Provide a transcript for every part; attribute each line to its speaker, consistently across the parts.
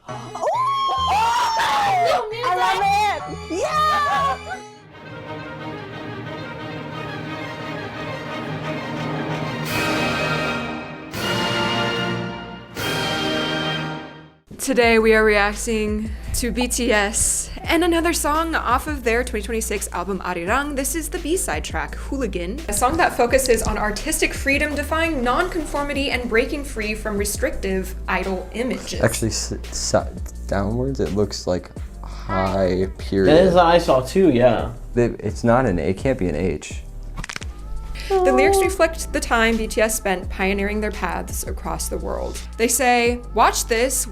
Speaker 1: I love it! Yeah!
Speaker 2: Today we are reacting to BTS and another song off of their 2026 album Arirang. This is the B-side track, Hooligan, a song that focuses on artistic freedom, defying non-conformity and breaking free from restrictive idol images.
Speaker 3: Actually, downwards, it looks like high period.
Speaker 4: That is what I saw too, yeah.
Speaker 3: It's not an A, it can't be an H.
Speaker 2: The lyrics reflect the time BTS spent pioneering their paths across the world. They say, watch this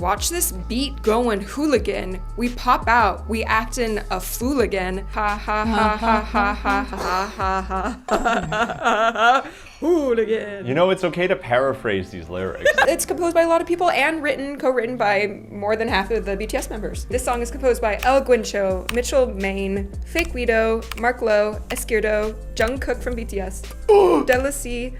Speaker 2: beat going hooligan. We pop out, we actin' a fool again. Ha ha ha ha ha ha ha ha ha. Hooligan.
Speaker 5: You know, it's okay to paraphrase these lyrics.
Speaker 2: It's composed by a lot of people and co-written by more than half of the BTS members. This song is composed by El Guincho, Mitchell Main, Fake Guido, Mark Lowe, Esquerdo, Jungkook from BTS, Delacy,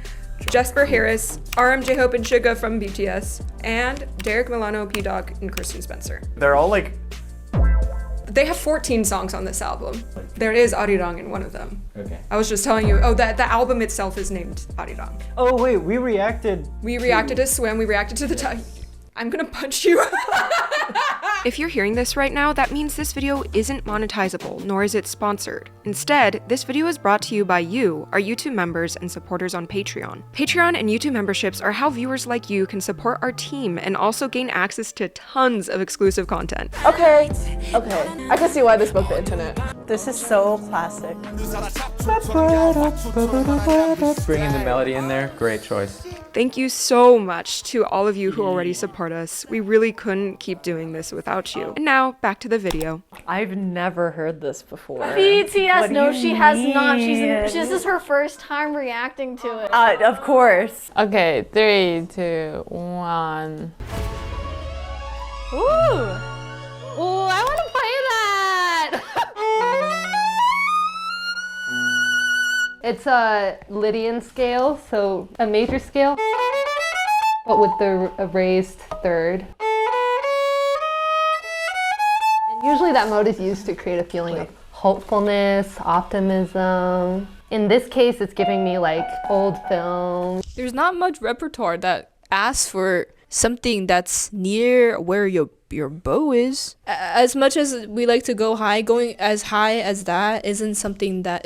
Speaker 2: Jesper Harris, RM J-Hope and Suga from BTS, and Derek Milano, P-Dog, and Kristen Spencer.
Speaker 5: They're all like...
Speaker 2: They have 14 songs on this album. There is Arirang in one of them.
Speaker 4: Okay.
Speaker 2: I was just telling you, the album itself is named Arirang.
Speaker 6: Oh wait, we reacted
Speaker 2: to Swim, we reacted to the time. I'm gonna punch you. If you're hearing this right now, that means this video isn't monetizable, nor is it sponsored. Instead, this video is brought to you by you, our YouTube members and supporters on Patreon. Patreon and YouTube memberships are how viewers like you can support our team and also gain access to tons of exclusive content.
Speaker 1: Okay. I can see why this broke the internet. This is so classic.
Speaker 7: Bringing the melody in there, great choice.
Speaker 2: Thank you so much to all of you who already support us. We really couldn't keep doing this without you. And now, back to the video.
Speaker 1: I've never heard this before.
Speaker 8: BTS, no, she has not. This is her first time reacting to it.
Speaker 1: Of course.
Speaker 9: Okay, 3, 2, 1.
Speaker 8: Ooh, I want to play that.
Speaker 9: It's a Lydian scale, so a major scale, but with the raised third. And usually that mode is used to create a feeling of hopefulness, optimism. In this case, it's giving me like old film.
Speaker 10: There's not much repertoire that asks for something that's near where your bow is. As much as we like to go high, going as high as that isn't something that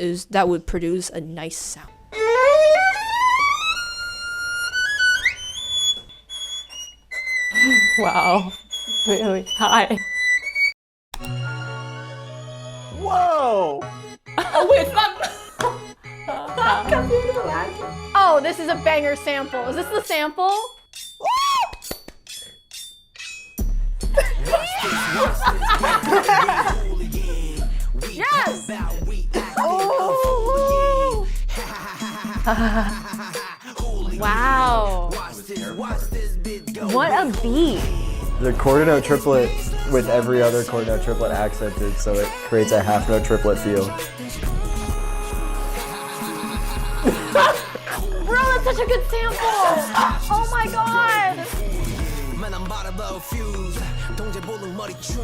Speaker 10: would produce a nice sound.
Speaker 9: Wow, really high.
Speaker 6: Whoa!
Speaker 10: Oh wait, it's not.
Speaker 8: Oh, this is a banger sample. Is this the sample? Yes! Oh! Wow.
Speaker 9: What a beat.
Speaker 3: The quarter note triplet with every other quarter note triplet accented, so it creates a half note triplet feel.
Speaker 8: Bro, that's such a good sample! Oh my god!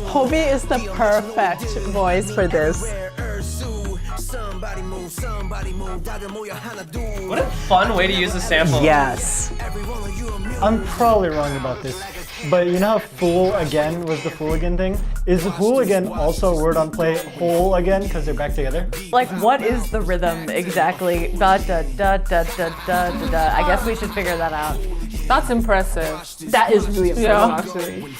Speaker 1: Hobie is the perfect voice for this.
Speaker 7: What a fun way to use a sample.
Speaker 1: Yes.
Speaker 6: I'm probably wrong about this, but you know how Fool Again was the Fooligan thing? Is Hooligan also a word on play whole again because they're back together?
Speaker 1: Like, what is the rhythm exactly? Da da da da da da da da. I guess we should figure that out.
Speaker 9: That's impressive.
Speaker 1: That is really impressive, actually.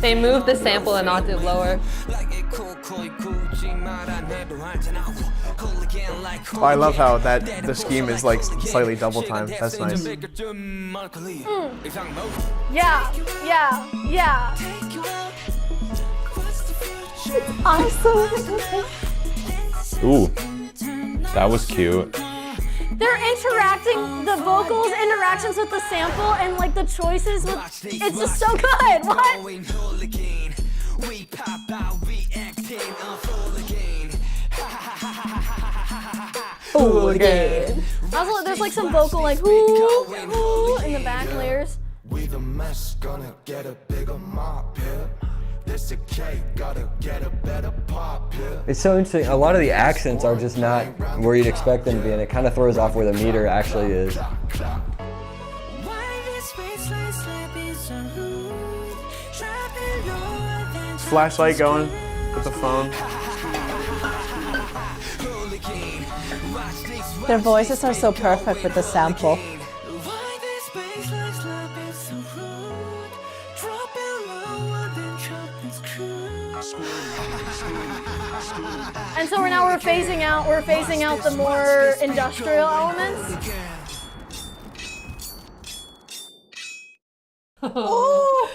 Speaker 9: They moved the sample an octave lower.
Speaker 5: Oh, I love how the scheme is like slightly double time. That's nice.
Speaker 8: Yeah.
Speaker 1: Awesome.
Speaker 5: Ooh, that was cute.
Speaker 8: they're interacting, the vocals, interactions with the sample, and like the choices with, it's just so good. What?
Speaker 1: Hooligan.
Speaker 8: Also, there's like some vocal like ooh, ooh in the back layers.
Speaker 4: We the mess, gonna get a bigger mop here. This a cake, gotta get a better pop here.
Speaker 3: It's so interesting. A lot of the accents are just not where you'd expect them to be, and it kind of throws off where the meter actually is.
Speaker 5: Flashlight going with the phone.
Speaker 11: Their voices are so perfect with the sample.
Speaker 8: And so we're phasing out the more industrial elements.
Speaker 11: Oh!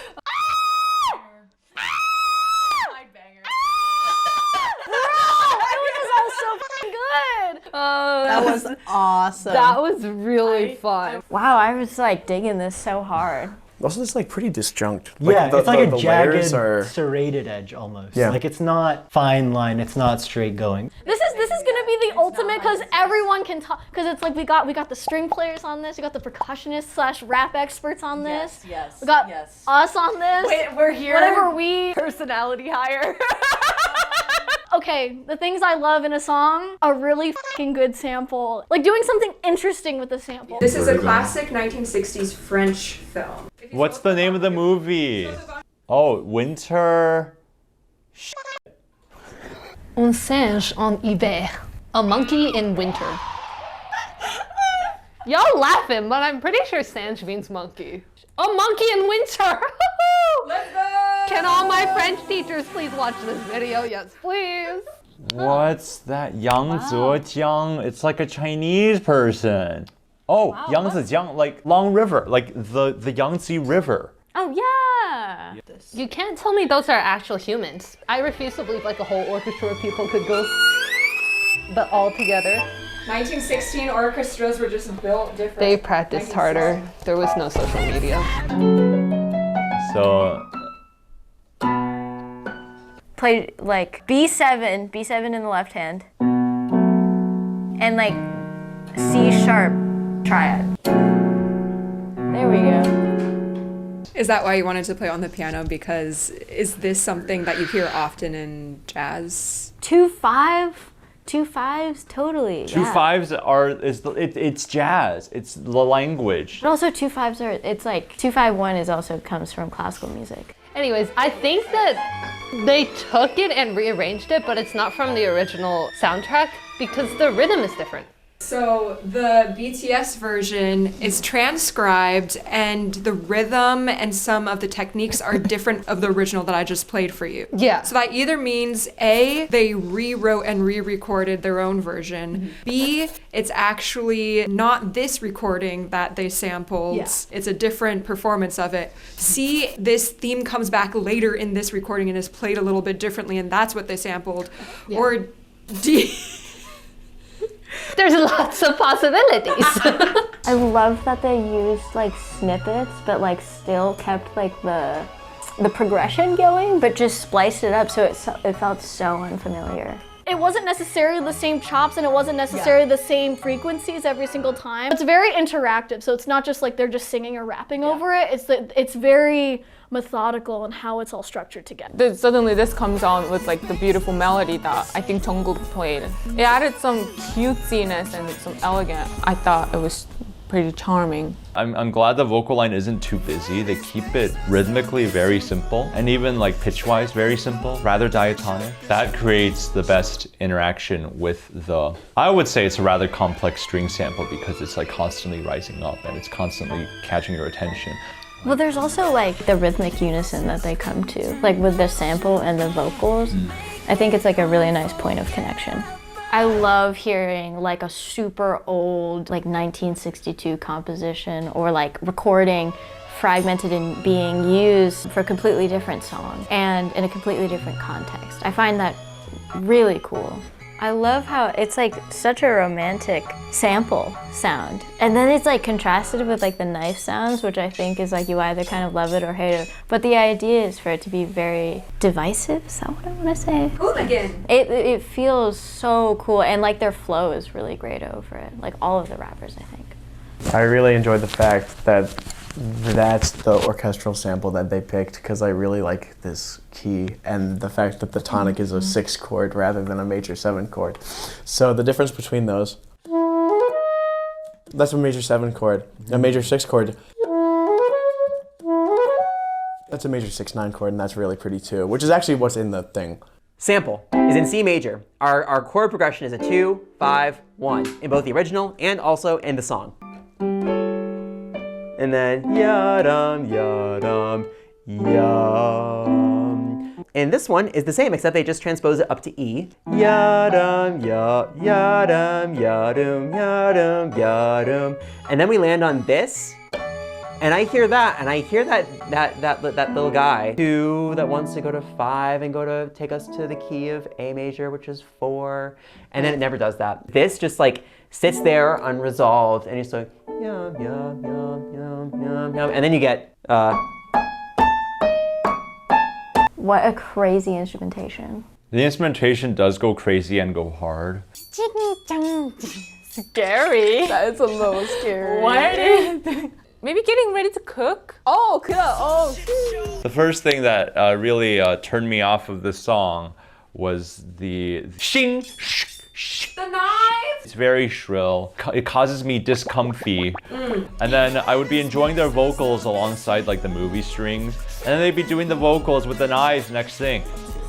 Speaker 11: That was awesome.
Speaker 1: That was really fun. Wow, I was like digging this so hard.
Speaker 5: Also, it's like pretty disjunct.
Speaker 6: Yeah,
Speaker 5: Like,
Speaker 6: it's like a
Speaker 5: the
Speaker 6: jagged,
Speaker 5: layers are...
Speaker 6: serrated edge almost.
Speaker 5: Yeah.
Speaker 6: Like it's not fine line, it's not straight going.
Speaker 8: This is gonna be the ultimate because everyone can talk. Because it's like we got the string players on this, we got the percussionists / rap experts on this.
Speaker 1: Yes.
Speaker 8: We got us on this.
Speaker 1: Wait, we're here.
Speaker 8: Whatever we.
Speaker 1: Personality hire.
Speaker 8: Okay, the things I love in a song, a really fucking good sample. Like doing something interesting with the sample.
Speaker 2: This is a classic 1960s French film.
Speaker 12: What's the name of the movie? Oh, Winter...
Speaker 9: Un singe en hiver. A monkey in winter. Y'all laughing, but I'm pretty sure singe means monkey. A monkey in winter!
Speaker 2: Let's go!
Speaker 9: Can all my French teachers please watch this video? Yes, please.
Speaker 12: What's that? Yang Zhejiang? It's like a Chinese person. Oh, Yang Zhejiang, like Long River, like the Yangtze River.
Speaker 1: Oh yeah.
Speaker 9: You can't tell me those are actual humans. I refuse to believe like a whole orchestra of people could go, but all together.
Speaker 2: 1916 orchestras were just built different.
Speaker 9: They practiced harder. There was no social media.
Speaker 12: So...
Speaker 1: Played like B7 in the left hand, and like C sharp triad. There we go.
Speaker 2: Is that why you wanted to play on the piano? Because is this something that you hear often in jazz?
Speaker 1: 2/5, 2/5s, totally.
Speaker 12: 2/5s are, it's jazz, it's the language.
Speaker 1: But also 2/5s are, it's like 2/5 is also comes from classical music.
Speaker 9: Anyways, I think that they took it and rearranged it, but it's not from the original soundtrack because the rhythm is different.
Speaker 2: So the BTS version is transcribed and the rhythm and some of the techniques are different of the original that I just played for you.
Speaker 9: Yeah.
Speaker 2: So that either means A, they rewrote and re-recorded their own version. B, it's actually not this recording that they sampled.
Speaker 1: Yeah.
Speaker 2: It's a different performance of it. C, this theme comes back later in this recording and is played a little bit differently and that's what they sampled.
Speaker 9: Yeah.
Speaker 2: Or D...
Speaker 9: There's lots of possibilities.
Speaker 1: I love that they used like snippets, but like still kept like the progression going, but just spliced it up so it felt so unfamiliar.
Speaker 8: It wasn't necessarily the same chops and it wasn't necessarily the same frequencies every single time. It's very interactive, so it's not just like they're just singing or rapping over it. It's very methodical in how it's all structured together.
Speaker 13: Suddenly this comes on with like the beautiful melody that I think Jungkook played. It added some cutesiness and some elegance. I thought it was pretty charming.
Speaker 12: I'm glad the vocal line isn't too busy. They keep it rhythmically very simple and even like pitch-wise very simple, rather diatonic. That creates the best interaction with the, I would say it's a rather complex string sample because it's like constantly rising up and it's constantly catching your attention.
Speaker 1: Well, there's also like the rhythmic unison that they come to, like with the sample and the vocals. I think it's like a really nice point of connection. I love hearing like a super old, like 1962 composition or like recording fragmented and being used for a completely different song and in a completely different context. I find that really cool. I love how it's like such a romantic sample sound. And then it's like contrasted with like the knife sounds, which I think is like you either kind of love it or hate it. But the idea is for it to be very divisive, is that what I want to say?
Speaker 2: Hooligan!
Speaker 1: It feels so cool, and like their flow is really great over it. Like all of the rappers, I think.
Speaker 5: I really enjoyed the fact that that's the orchestral sample that they picked because I really like this key and the fact that the tonic is a 6 chord rather than a major 7 chord. So the difference between those, that's a major 7 chord, a major 6 chord. That's a major 6/9 chord, and that's really pretty too, which is actually what's in the thing.
Speaker 14: Sample is in C major. Our chord progression is a 2, 5, 1 in both the original and also in the song. And then yadam, yadam, yum. And this one is the same, except they just transpose it up to E. Yadam, ya, yadam, yadum, yadum, yadum. And then we land on this. And I hear that, and I hear that little guy who that wants to go to 5 and take us to the key of A major, which is 4, and then it never does that. This just like sits there unresolved, and it's like yum yum yum yum yum yum, and then you get
Speaker 1: What a crazy instrumentation.
Speaker 12: The instrumentation does go crazy and go hard.
Speaker 13: Scary.
Speaker 11: That is a little scary.
Speaker 13: What? Maybe getting ready to cook?
Speaker 11: Oh, oh.
Speaker 12: The first thing that really turned me off of this song was the shing,
Speaker 2: The knife!
Speaker 12: It's very shrill. It causes me discomfy. And then I would be enjoying their vocals alongside like the movie strings. And then they'd be doing the vocals with the knives next thing.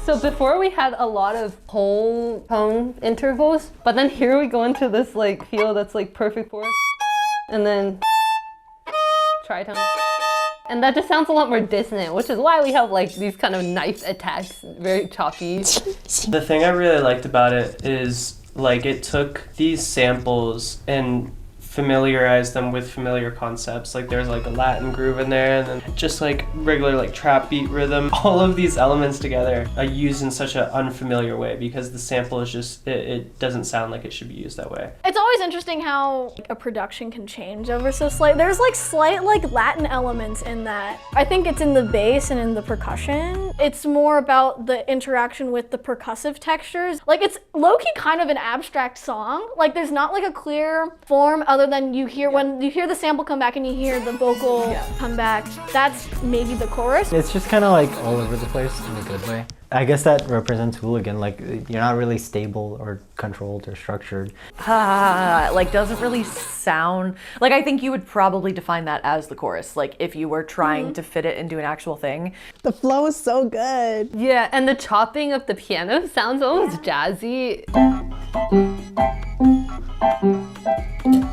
Speaker 9: So before we had a lot of whole tone intervals, but then here we go into this like feel that's like perfect for us. And then tritone. And that just sounds a lot more dissonant, which is why we have like these kind of knife attacks, very choppy.
Speaker 7: The thing I really liked about it is like it took these samples and familiarized them with familiar concepts. Like there's like a Latin groove in there and then just like regular like trap beat rhythm. All of these elements together are used in such an unfamiliar way because the sample is just, it doesn't sound like it should be used that way.
Speaker 8: It's always interesting how a production can change over so slight. There's like slight like Latin elements in that. I think it's in the bass and in the percussion. It's more about the interaction with the percussive textures. Like it's low-key kind of an abstract song. Like there's not like a clear form other than you hear when you hear the sample come back and you hear the vocal come back. That's maybe the chorus.
Speaker 6: It's just kind of like all over the place in a good way. I guess that represents Hooligan. Like you're not really stable or controlled or structured.
Speaker 15: Like doesn't really sound like, I think you would probably define that as the chorus. Like if you were trying to fit it into an actual thing.
Speaker 11: The flow is so good.
Speaker 9: Yeah, and the chopping of the piano sounds almost jazzy.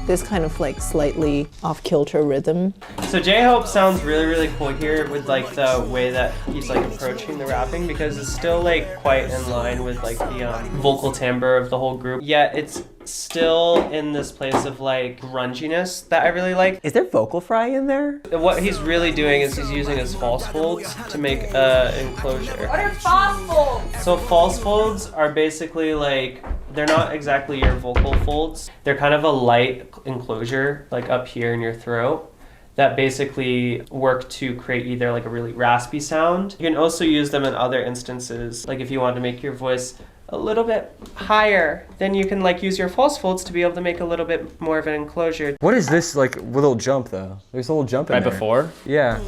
Speaker 11: This kind of like slightly off-kilter rhythm.
Speaker 7: So J-Hope sounds really, really cool here with like the way that he's like approaching the rapping because it's still like quite in line with like the vocal timbre of the whole group. Yet it's still in this place of like grunginess that I really like.
Speaker 14: Is there vocal fry in there?
Speaker 7: What he's really doing is he's using his false folds to make enclosure.
Speaker 2: What are false folds?
Speaker 7: So false folds are basically like, they're not exactly your vocal folds. They're kind of a light enclosure like up here in your throat that basically work to create either like a really raspy sound. You can also use them in other instances. Like if you want to make your voice a little bit higher, then you can like use your false folds to be able to make a little bit more of an enclosure.
Speaker 3: What is this like little jump though? There's a little jump in
Speaker 7: Right
Speaker 3: there.
Speaker 7: before?
Speaker 3: Yeah.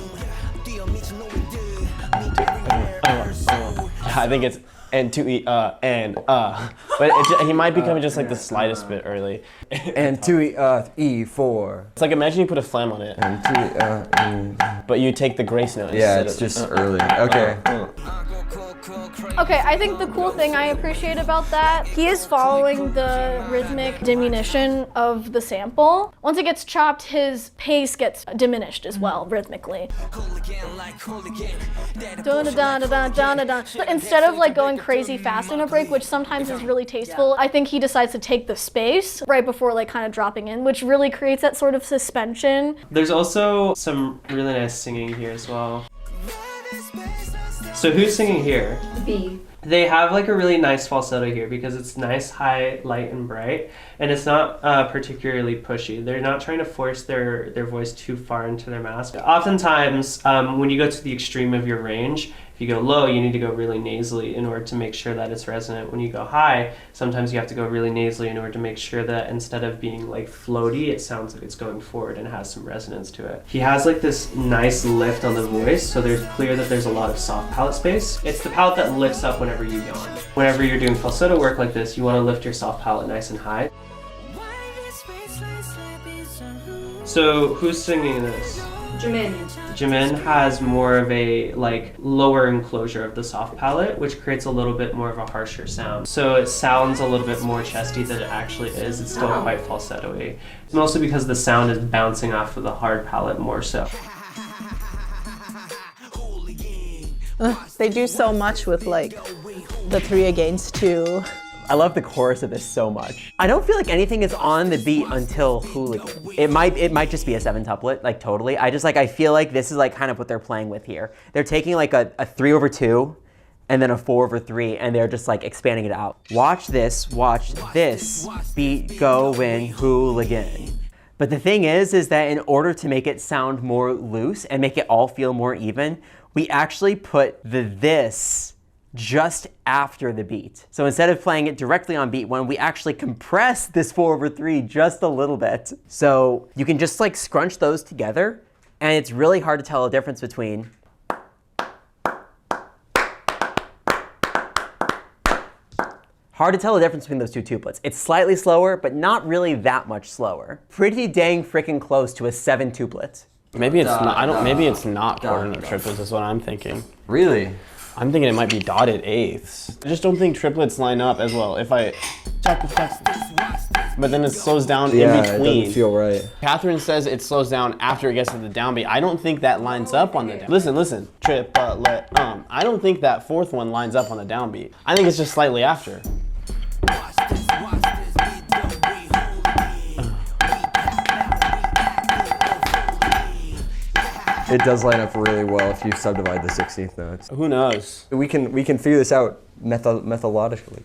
Speaker 16: I think it's and to E but he might be coming just like the slightest bit early.
Speaker 3: And to E4.
Speaker 16: It's like imagine you put a flam on it.
Speaker 3: And to
Speaker 16: but you take the grace note.
Speaker 3: Yeah, it's just early. Okay.
Speaker 8: Okay, I think the cool thing I appreciate about that, he is following the rhythmic diminution of the sample. Once it gets chopped, his pace gets diminished as well, rhythmically. Instead of like going crazy fast in a break, which sometimes is really tasteful, I think he decides to take the space right before like kind of dropping in, which really creates that sort of suspension.
Speaker 7: There's also some really nice singing here as well. So who's singing here?
Speaker 2: B.
Speaker 7: They have like a really nice falsetto here because it's nice, high, light, and bright, and it's not particularly pushy. They're not trying to force their voice too far into their mask. Oftentimes, when you go to the extreme of your range, if you go low, you need to go really nasally in order to make sure that it's resonant. When you go high, sometimes you have to go really nasally in order to make sure that instead of being like floaty, it sounds like it's going forward and has some resonance to it. He has like this nice lift on the voice, so there's clear that there's a lot of soft palate space. It's the palate that lifts up whenever you yawn. Whenever you're doing falsetto work like this, you want to lift your soft palate nice and high. So who's singing this?
Speaker 2: Jimin.
Speaker 7: Jimin has more of a like lower enclosure of the soft palate, which creates a little bit more of a harsher sound. So it sounds a little bit more chesty than it actually is. It's still quite falsetto-y. It's mostly because the sound is bouncing off of the hard palate more so.
Speaker 11: They do so much with like the 3 against 2.
Speaker 14: I love the chorus of this so much. I don't feel like anything is on the beat until Hooligan. It might just be a 7-tuplet, like totally. I feel like this is like kind of what they're playing with here. They're taking like a 3/2 and then a 4/3 and they're just like expanding it out. Watch this beat go in Hooligan. But the thing is that in order to make it sound more loose and make it all feel more even, we actually put the this just after the beat. So instead of playing it directly on beat 1, we actually compress this 4/3 just a little bit. So you can just like scrunch those together, and it's really hard to tell a difference between those two tuplets. It's slightly slower, but not really that much slower. Pretty dang freaking close to a 7-tuplet.
Speaker 16: Maybe it's not. Maybe it's not quarter note triplets. Is what I'm thinking.
Speaker 3: Really?
Speaker 16: I'm thinking it might be dotted eighths. I just don't think triplets line up as well. If I but then it slows down in between.
Speaker 3: Yeah, it doesn't feel right.
Speaker 16: Catherine says it slows down after it gets to the downbeat. I don't think that lines up on the down. Listen. Triplet. I don't think that fourth one lines up on the downbeat. I think it's just slightly after.
Speaker 3: It does line up really well if you subdivide the 16th notes.
Speaker 16: Who knows?
Speaker 3: We can figure this out methodologically.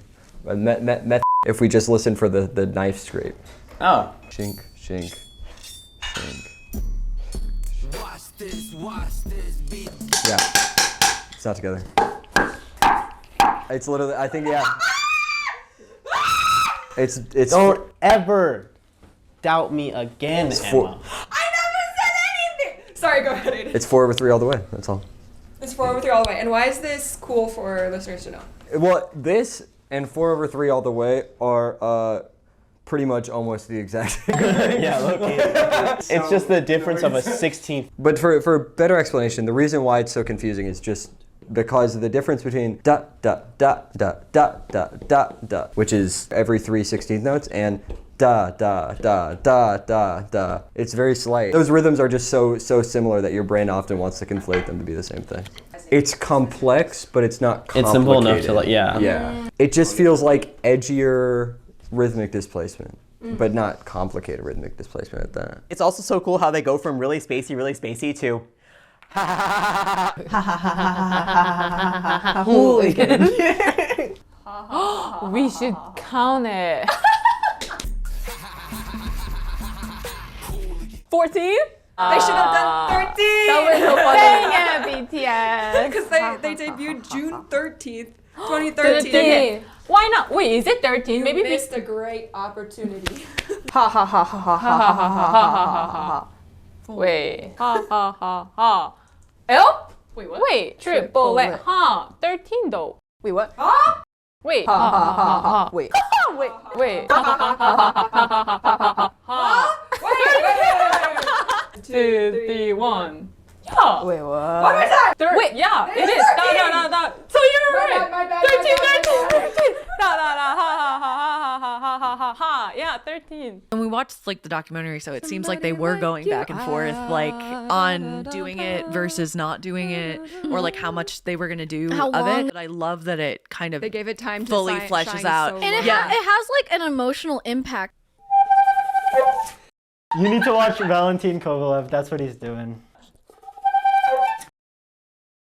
Speaker 3: If we just listen for the knife scrape.
Speaker 16: Oh.
Speaker 3: Shink, shink, shink. Yeah. It's not together. It's literally, I think, yeah. It's
Speaker 16: Don't ever doubt me again, Emma.
Speaker 2: Sorry, go ahead, Aiden.
Speaker 3: It's 4/3 all the way, that's all.
Speaker 2: It's 4/3 all the way. And why is this cool for listeners to know?
Speaker 3: Well, this and 4/3 all the way are pretty much almost the exact same.
Speaker 16: Yeah, look. It's just the difference of a 16th.
Speaker 3: But for better explanation, the reason why it's so confusing is just because of the difference between da da da da da da da da, which is every 3 16th notes, and da da da da da da. It's very slight. Those rhythms are just so similar that your brain often wants to conflate them to be the same thing. It's complex, but it's not complicated.
Speaker 16: It's simple enough to like, yeah.
Speaker 3: Yeah. It just feels like edgier rhythmic displacement, but not complicated rhythmic displacement at that.
Speaker 14: It's also so cool how they go from really spacey to
Speaker 11: Hooligan.
Speaker 13: We should count it.
Speaker 2: 14? They should have done 13!
Speaker 13: That was so funny. Dang it, BTS.
Speaker 2: Because they debuted June 13th, 2013.
Speaker 13: Why not? Wait, is it 13? Maybe
Speaker 2: we missed a great opportunity.
Speaker 13: Ha ha ha ha ha ha ha ha ha ha. Wait. Ha ha ha ha. L? Wait, what? Wait, triplet. Ha. 13 though.
Speaker 11: Wait, what?
Speaker 13: Huh? Wait.
Speaker 11: Ha ha ha ha. Wait.
Speaker 13: Wait. Wait. Ha ha ha ha ha ha ha. Wait. 2, 3, 1. Yeah.
Speaker 11: Wait, what?
Speaker 2: One more time.
Speaker 13: Wait, yeah, it is. Da. So you're right.
Speaker 2: My bad.
Speaker 13: 13. Ha. Yeah, 13.
Speaker 15: And we watched like the documentary, so it seems like they were going back and forth, like on doing it versus not doing it, or like how much they were gonna do of it. But I love that it kind of
Speaker 2: They gave it time to
Speaker 15: fully fleshes out,
Speaker 2: so
Speaker 8: And it
Speaker 15: yeah.
Speaker 8: it has like an emotional impact.
Speaker 6: You need to watch Valentin Kovalev. That's what he's doing.